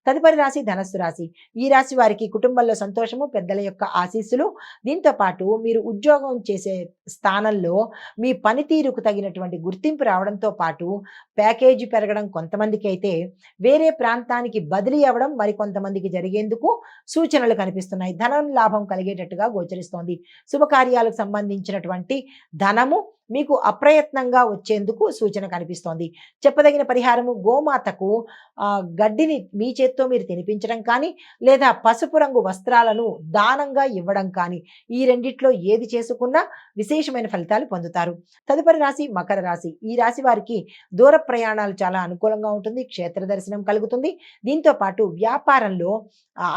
తదుపరి రాశి ధనస్సు రాశి. ఈ రాశి వారికి కుటుంబంలో సంతోషము, పెద్దల యొక్క ఆశీస్సులు, దీంతో పాటు మీరు ఉద్యోగం చేసే స్థానంలో మీ పనితీరుకు తగినటువంటి గుర్తింపు రావడంతో పాటు ప్యాకేజీ పెరగడం కొంతమందికి అయితే, వేరే ప్రాంతానికి బదిలీ అవ్వడం మరికొంతమందికి జరిగేందుకు సూచనలు కనిపిస్తున్నాయి. ధనం లాభం కలిగేటట్టుగా గోచరిస్తోంది. శుభకార్యాలకు సంబంధించినటువంటి ధనము మీకు అప్రయత్నంగా వచ్చేందుకు సూచన కనిపిస్తోంది. చెప్పదగిన పరిహారము, గోమాతకు గడ్డిని మీ చేత్తో మీరు తినిపించడం కానీ, లేదా పసుపు రంగు వస్త్రాలను దానంగా ఇవ్వడం కానీ, ఈ రెండిట్లో ఏది చేసుకున్నా విశేషమైన ఫలితాలు పొందుతారు. తదుపరి రాశి మకర రాశి. ఈ రాశి వారికి దూర ప్రయాణాలు చాలా అనుకూలంగా ఉంటుంది. క్షేత్ర దర్శనం కలుగుతుంది. దీంతో పాటు వ్యాపారంలో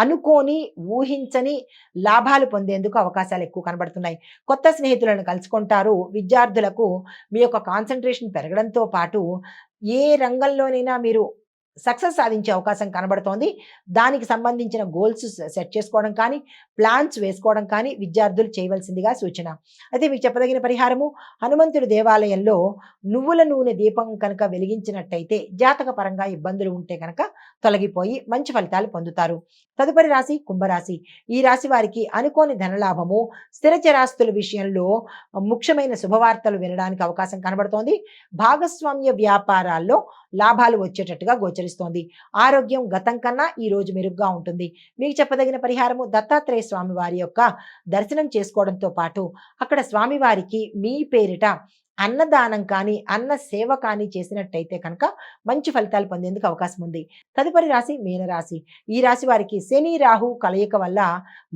అనుకోని, ఊహించని లాభాలు పొందేందుకు అవకాశాలు ఎక్కువ కనబడుతున్నాయి. కొత్త స్నేహితులను కలుసుకుంటారు. విద్యార్థులకు మీ యొక్క కాన్సంట్రేషన్ పెరగడంతో పాటు ఏ రంగంలోనైనా మీరు సక్సెస్ సాధించే అవకాశం కనబడుతోంది. దానికి సంబంధించిన గోల్స్ సెట్ చేసుకోవడం కానీ, ప్లాన్స్ వేసుకోవడం కానీ విద్యార్థులు చేయవలసిందిగా సూచన. అయితే మీకు చెప్పదగిన పరిహారము, హనుమంతుడి దేవాలయంలో నువ్వుల నూనె దీపం కనుక వెలిగించినట్టయితే జాతక పరంగా ఇబ్బందులు ఉంటే కనుక తొలగిపోయి మంచి ఫలితాలు పొందుతారు. తదుపరి రాశి కుంభరాశి. ఈ రాశి వారికి అనుకోని ధనలాభము, స్థిర చరాస్తుల విషయంలో ముఖ్యమైన శుభవార్తలు వినడానికి అవకాశం కనబడుతోంది. భాగస్వామ్య వ్యాపారాల్లో లాభాలు వచ్చేటట్టుగా గోచరిస్తోంది. ఆరోగ్యం గతం కన్నా ఈ రోజు మెరుగ్గా ఉంటుంది. మీకు చెప్పదగిన పరిహారము, దత్తాత్రేయ స్వామి వారి యొక్క దర్శనం చేసుకోవడంతో పాటు అక్కడ స్వామివారికి మీ పేరిట అన్నదానం కానీ, అన్న సేవ కానీ చేసినట్టయితే కనుక మంచి ఫలితాలు పొందేందుకు అవకాశం ఉంది. తదుపరి రాశి మీనరాశి. ఈ రాశి వారికి శని రాహు కలయిక వల్ల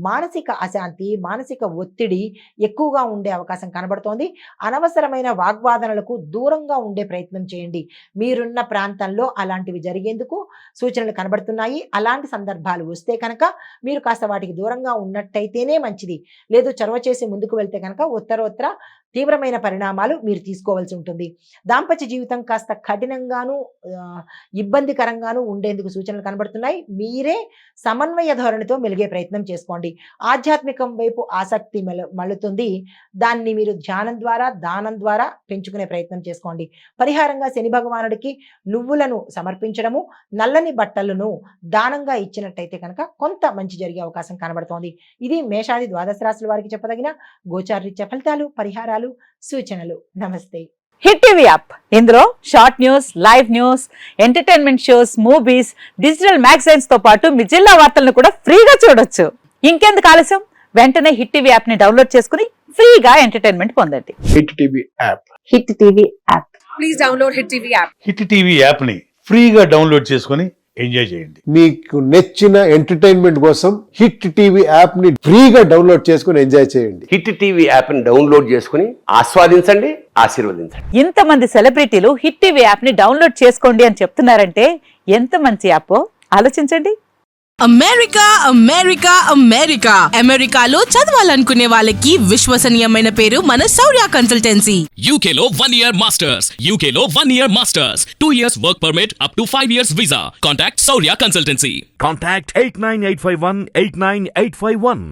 మానసిక అశాంతి, మానసిక ఒత్తిడి ఎక్కువగా ఉండే అవకాశం కనబడుతోంది. అనవసరమైన వాగ్వాదనలకు దూరంగా ఉండే ప్రయత్నం చేయండి. మీరున్న ప్రాంతంలో అలాంటివి జరిగేందుకు సూచనలు కనబడుతున్నాయి. అలాంటి సందర్భాలు వస్తే కనుక మీరు కాస్త వాటికి దూరంగా ఉన్నట్టయితేనే మంచిది. లేదు చొరవ చేసి ముందుకు వెళ్తే కనుక ఉత్తరోత్తర తీవ్రమైన పరిణామాలు మీరు తీసుకోవాల్సి ఉంటుంది. దాంపత్య జీవితం కాస్త కఠినంగాను, ఇబ్బందికరంగాను ఉండేందుకు సూచనలు కనబడుతున్నాయి. మీరే సమన్వయ ధోరణితో మెలిగే ప్రయత్నం చేసుకోండి. ఆధ్యాత్మికం వైపు ఆసక్తి మళ్ళుతుంది. దాన్ని మీరు ధ్యానం ద్వారా, దానం ద్వారా పెంచుకునే ప్రయత్నం చేసుకోండి. పరిహారంగా శని భగవానుడికి నువ్వులను సమర్పించడము, నల్లని బట్టలను దానంగా ఇచ్చినట్టయితే కనుక కొంత మంచి జరిగే అవకాశం కనబడుతోంది. ఇది మేషాది ద్వాదశ రాశుల వారికి చెప్పదగిన గోచారరీత్యా ఫలితాలు, పరిహారాలు, సూచనలు. నమస్తే. హిట్ టీవీ యాప్, ఇందులో short news, live news, entertainment shows, movies, digital magazines తో పాటు మీ జిల్లా వార్తలను కూడా ఫ్రీగా చూడొచ్చు. ఇంకెందుకు ఆలస్యం, వెంటనే హిట్ టీవీ యాప్ ని డౌన్లోడ్ చేసుకుని ఫ్రీగా ఎంటర్టైన్మెంట్ పొందండి. Hit TV app. Hit TV app. Please download hit TV app. Hit TV app ని ఫ్రీగా డౌన్లోడ్ చేసుకుని ఎంజాయ్ చేయండి. మీకు నచ్చిన ఎంటర్టైన్మెంట్ కోసం హిట్ టీవీ యాప్ ని ఫ్రీగా డౌన్లోడ్ చేసుకుని ఎంజాయ్ చేయండి. హిట్ టీవీ యాప్ ని డౌన్లోడ్ చేసుకుని ఆస్వాదించండి, ఆశీర్వదించండి. ఇంతమంది సెలబ్రిటీలు హిట్ టీవీ యాప్ ని డౌన్లోడ్ చేసుకోండి అని చెప్తున్నారంటే ఎంత మంచి యాప్ ఆలోచించండి. అమెరికా అమెరికా అమెరికా అమెరికాలో చదవాలనుకునే వాళ్ళకి విశ్వసనీయమైన పేరు మన శౌర్య కన్సల్టెన్సీ. UK లో 1 year masters, UK లో 1 year masters, 2 years work permit up to 5 years visa. Contact Saurya Consultancy. Contact 89851 89851.